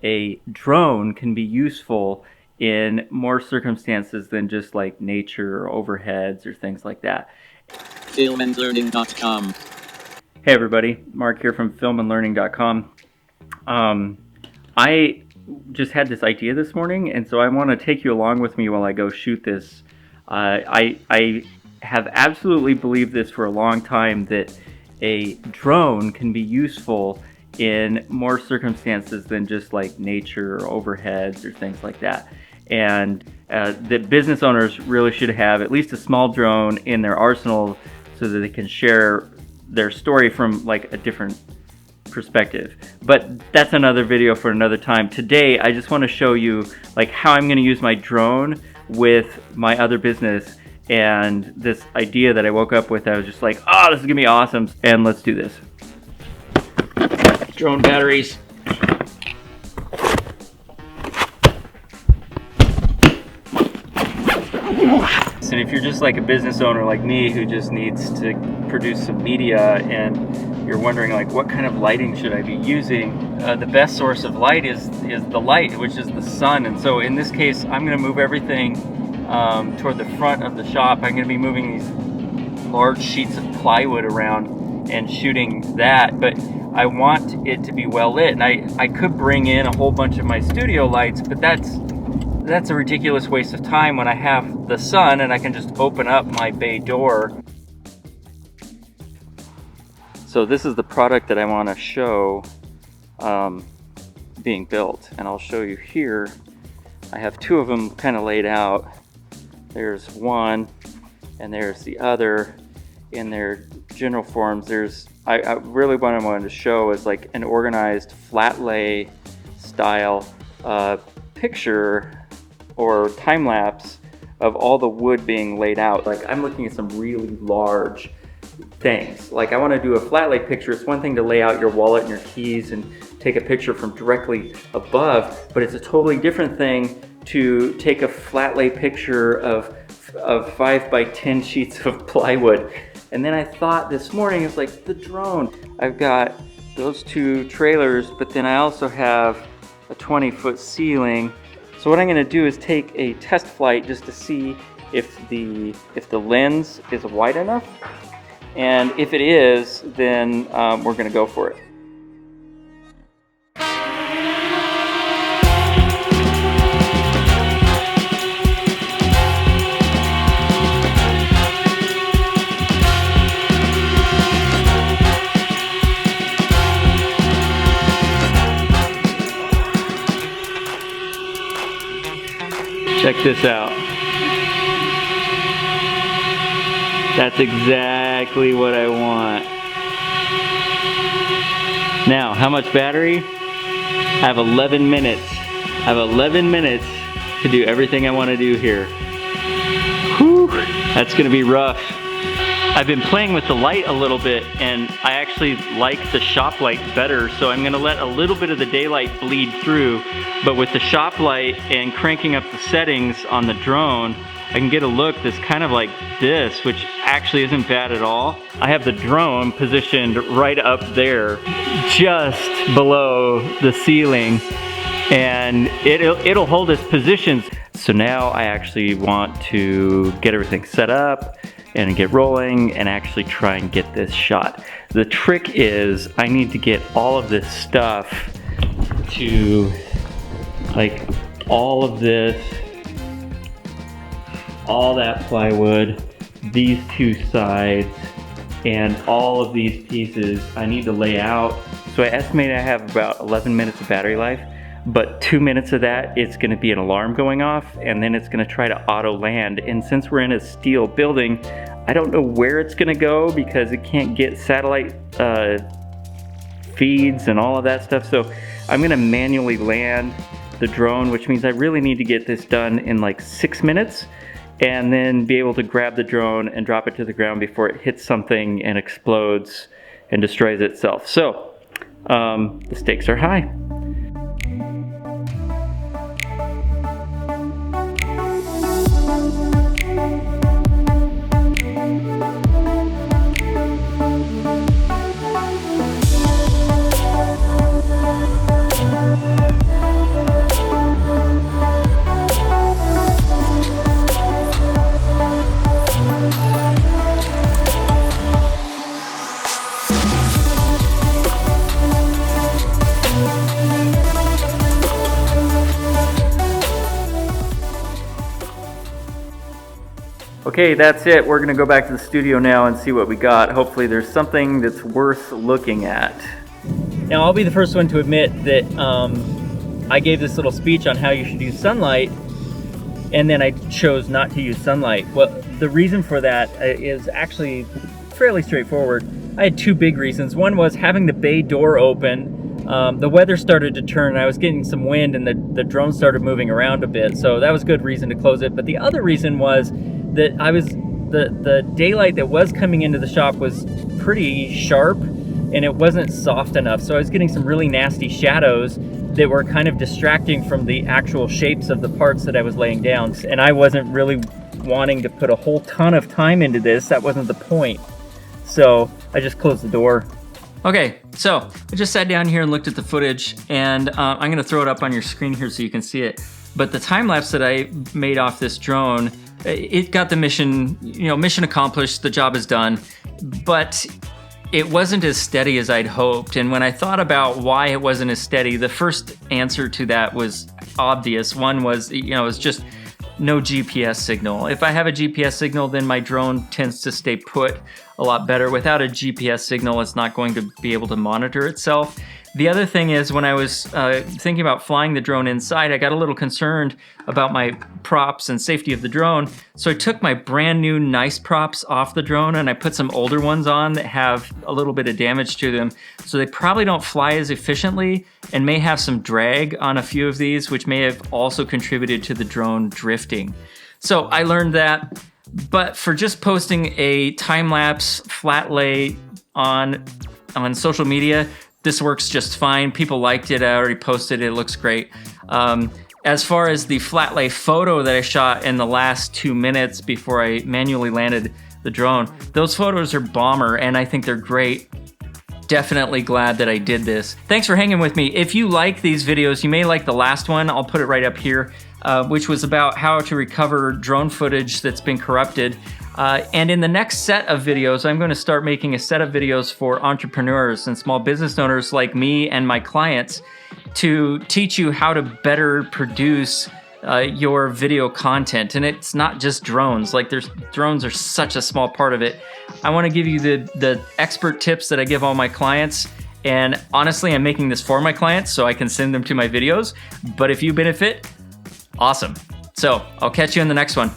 a drone can be useful in more circumstances than just like nature or overheads or things like that. filmandlearning.com. Hey everybody, Mark here from filmandlearning.com. I just had this idea this morning, and so I want to take you along with me while I go shoot this. I have absolutely believed this for a long time, that a drone can be useful in more circumstances than just like nature or overheads or things like that. And that business owners really should have at least a small drone in their arsenal so that they can share their story from like a different perspective. But that's another video for another time. Today I just want to show you like how I'm going to use my drone with my other business, and this idea that I woke up with. I was just like, oh, this is gonna be awesome, and let's do this. Drone batteries. And if you're just like a business owner like me who just needs to produce some media, and you're wondering like what kind of lighting should I be using, the best source of light is the light, which is the sun. And so in this case, I'm going to move everything toward the front of the shop. I'm going to be moving these large sheets of plywood around and shooting that, but I want it to be well lit. And I could bring in a whole bunch of my studio lights, but that's a ridiculous waste of time when I have the sun and I can just open up my bay door. So this is the product that I want to show being built, and I'll show you here. I have two of them kind of laid out. There's one and there's the other in their general forms. I really what I wanted to show is like an organized flat lay style picture or time lapse of all the wood being laid out. Like I'm looking at some really large things. Like I want to do a flat lay picture. It's one thing to lay out your wallet and your keys and take a picture from directly above, but it's a totally different thing to take a flat lay picture of 5 by 10 sheets of plywood. And then I thought this morning, it's like the drone. I've got those two trailers, but then I also have a 20-foot ceiling. So what I'm going to do is take a test flight just to see if the lens is wide enough, and if it is, then we're going to go for it. Check this out. That's exactly what I want. Now, how much battery? I have 11 minutes. I have 11 minutes to do everything I want to do here. Whew, that's gonna be rough. I've been playing with the light a little bit, and I actually like the shop light better, so I'm gonna let a little bit of the daylight bleed through, but with the shop light and cranking up the settings on the drone, I can get a look that's kind of like this, which actually isn't bad at all. I have the drone positioned right up there, just below the ceiling, and it'll hold its positions. So now I actually want to get everything set up and get rolling and actually try and get this shot. The trick is I need to get all of this stuff to, like all of this, all that plywood, these two sides, and all of these pieces I need to lay out. So I estimate I have about 11 minutes of battery life, but 2 minutes of that, it's gonna be an alarm going off, and then it's gonna try to auto land. And since we're in a steel building, I don't know where it's gonna go because it can't get satellite feeds and all of that stuff. So I'm gonna manually land the drone, which means I really need to get this done in like 6 minutes, and then be able to grab the drone and drop it to the ground before it hits something and explodes and destroys itself. So the stakes are high. Okay, that's it. We're gonna go back to the studio now and see what we got. Hopefully there's something that's worth looking at. Now I'll be the first one to admit that I gave this little speech on how you should use sunlight, and then I chose not to use sunlight. Well, the reason for that is actually fairly straightforward. I had two big reasons. One was having the bay door open. The weather started to turn, I was getting some wind, and the drone started moving around a bit, so that was a good reason to close it. But the other reason was that the daylight that was coming into the shop was pretty sharp, and it wasn't soft enough, so I was getting some really nasty shadows that were kind of distracting from the actual shapes of the parts that I was laying down, and I wasn't really wanting to put a whole ton of time into this. That wasn't the point, so I just closed the door. Okay, so I just sat down here and looked at the footage, and I'm gonna throw it up on your screen here so you can see it. But the time lapse that I made off this drone, it got the mission, mission accomplished, the job is done, but it wasn't as steady as I'd hoped. And when I thought about why it wasn't as steady, the first answer to that was obvious. One was, it's just no GPS signal. If I have a GPS signal, then my drone tends to stay put a lot better. Without a GPS signal, it's not going to be able to monitor itself. The other thing is, when I was thinking about flying the drone inside, I got a little concerned about my props and safety of the drone. So I took my brand new nice props off the drone and I put some older ones on that have a little bit of damage to them. So they probably don't fly as efficiently and may have some drag on a few of these, which may have also contributed to the drone drifting. So I learned that, but for just posting a time-lapse flat lay on social media, this works just fine. People liked it. I already posted it. It looks great. As far as the flat lay photo that I shot in the last 2 minutes before I manually landed the drone, those photos are bomber, and I think they're great. Definitely glad that I did this. Thanks for hanging with me. If you like these videos, you may like the last one. I'll put it right up here, which was about how to recover drone footage that's been corrupted. And in the next set of videos, I'm going to start making a set of videos for entrepreneurs and small business owners like me and my clients to teach you how to better produce your video content. And it's not just drones. Drones are such a small part of it. I want to give you the expert tips that I give all my clients. And honestly, I'm making this for my clients so I can send them to my videos. But if you benefit, awesome. So I'll catch you in the next one.